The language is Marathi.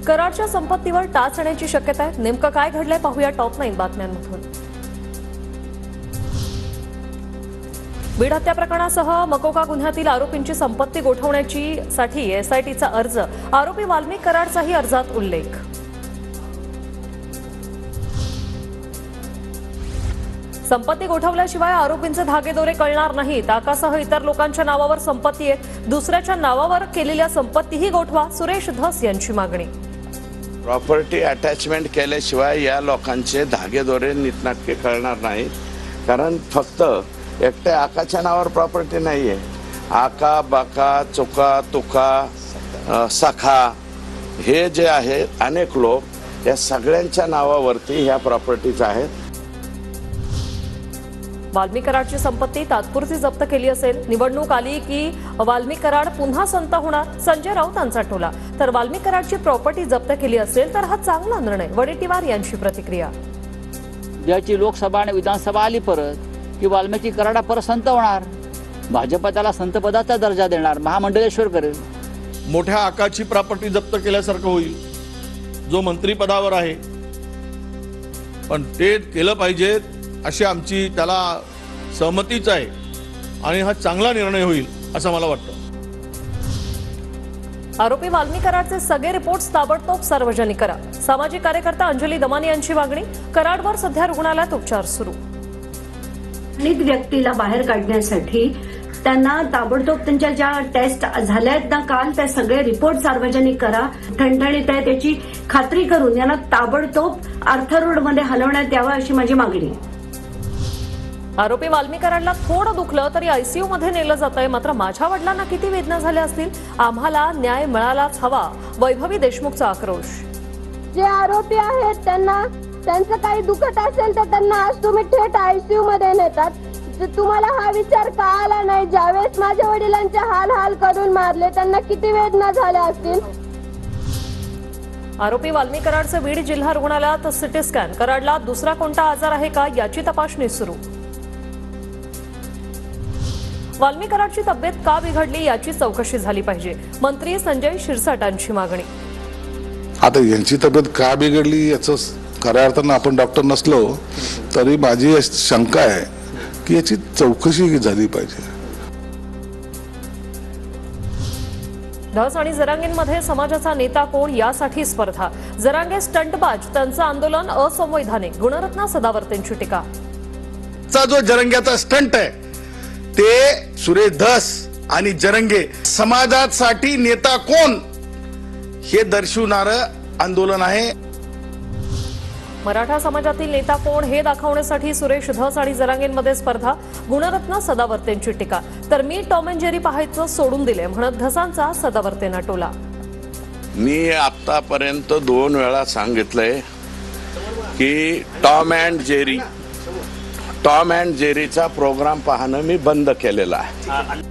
कराडच्या संपत्तीवर टाच येण्याची शक्यता आहे। नेमकं काय घडलंय पाहूया टॉप 9 बातम्यांमधून। बीड हत्या प्रकरणासह मकोका गुन्ह्यातील आरोपींची संपत्ती गोठवण्यासाठी एसआयटीचा अर्ज, आरोपी वाल्मिक कराडचाही अर्जात उल्लेख। संपत्ती गोठवल्याशिवाय आरोपींचे धागेदोरे कळणार नाहीत। आकासह इतर लोकांच्या नावावर संपत्ती आहे, दुसऱ्याच्या नावावर केलेल्या संपत्तीही गोठवा, सुरेश धस यांची मागणी। प्रॉपर्टी अटॅचमेंट केल्याशिवाय या लोकांचे धागेदोरे नीटनाटके कळणार नाही, कारण फक्त एकट्या आकाच्या नावावर प्रॉपर्टी नाहीये। आका, बाका, चोका, तुका, सखा हे जे आहेत अनेक लोक या सगळ्यांच्या नावावरती ह्या प्रॉपर्टीज आहेत। वाल्मिक कराडची संपत्ती तात्पुरती जप्त केली असेल। निवडणूक आली की वाल्मिक कराड पुन्हा संत होणार, संजय राऊतांचा टोला। तर वाल्मिक कराडची प्रॉपर्टी जप्त केली असेल तर हा चांगला निर्णय, वडेट्टीवार यांची प्रतिक्रिया। ज्याची लोकसभा आणि विधानसभा आली परत की वाल्मिकी कराड परत संत होणार, भाजप त्याला संतपदाचा दर्जा देणार, महामंडलेश्वर करेल। मोठ्या आकाची प्रॉपर्टी जप्त केल्यासारखं होईल, जो मंत्रिपदावर आहे, पण ते केलं पाहिजे अशी आमची त्याला सहमतीच आहे आणि हा चांगला निर्णय होईल असं मला वाटतं। आरोपी वाल्मिक कराडचे सगळे रिपोर्ट्स ताबडतोब सार्वजनिक करा, सामाजिक कार्यकर्ता अंजली दमानी यांची मागणी। कराडवर सध्या रुग्णालयात उपचार सुरू। पीडित व्यक्तीला बाहेर काढण्यासाठी त्यांना ताबडतोब त्यांच्या ज्या टेस्ट झाल्या आहेत ना काल, त्या सगळे रिपोर्ट सार्वजनिक करा। ठणठणीत आहे त्याची खात्री करून यांना ताबडतोब आर्थर-रोडमध्ये हलवण्यात यावं अशी माझी मागणी आहे। आरोपी वाल्मिक कराडला थोडं दुखलं तरी आयसीयू मध्ये नेलं जातंय, मात्र माझ्या वडिलांना किती वेदना झाल्या असतील, आम्हाला न्याय मिळालाच हवा, वैभवी देशमुखचा आक्रोश। जे आरोपी आहेत त्यांचं काही दुखत असेल तर त्यांना आज तुम्ही थेट आयसीयू मध्ये नेतात। तुम्हाला हा विचार का आला नाही? ज्यावेळेस माझ्या वडिलांचे हाल करून मारले, त्यांना किती वेदना झाल्या असतील। आरोपी वाल्मिक कराडचे बीड जिल्हा रुग्णालयात सिटी स्कॅन। कराडला दुसरा कोणता आजार आहे का याची तपासणी सुरू। वाल्मिक कराडची तब्येत का बिघडली याची चौकशी झाली पाहिजे, मंत्री संजय शिरसाटांची मागणी। आता यांची तब्येत का बिघडली याचं खऱ्या अर्थानं आपण डॉक्टर नसलो तरी माझी शंका आहे की याची चौकशी झाली पाहिजे। धस आणि जरांगेंमध्ये समाजाचा नेता कोण यासाठी स्पर्धा। जरांगे स्टंटबाज, त्यांचं आंदोलन असंवैधानिक, गुणरत्न सदावर्तेंची टीका। जो जरंग्याचा स्टंट आहे ते सुरेश धस आणि जरंगे समाजासाठी नेता कोण हे दर्शवणारं आंदोलन आहे। मराठा समाजातील नेता कोण हे दाखवण्यासाठी सुरेश धस आणि जरांगेंमध्ये स्पर्धा, गुणरत्न सदावर्तेंची टीका। तर मी टॉम अँड जेरी पाहायचं सोडून दिले म्हणत धसांचा सदावर्तेंना टोला। मी आतापर्यंत 2 वेळा सांगितलंय की टॉम अँड जेरीचा प्रोग्राम पाहणं मी बंद केलेला आहे।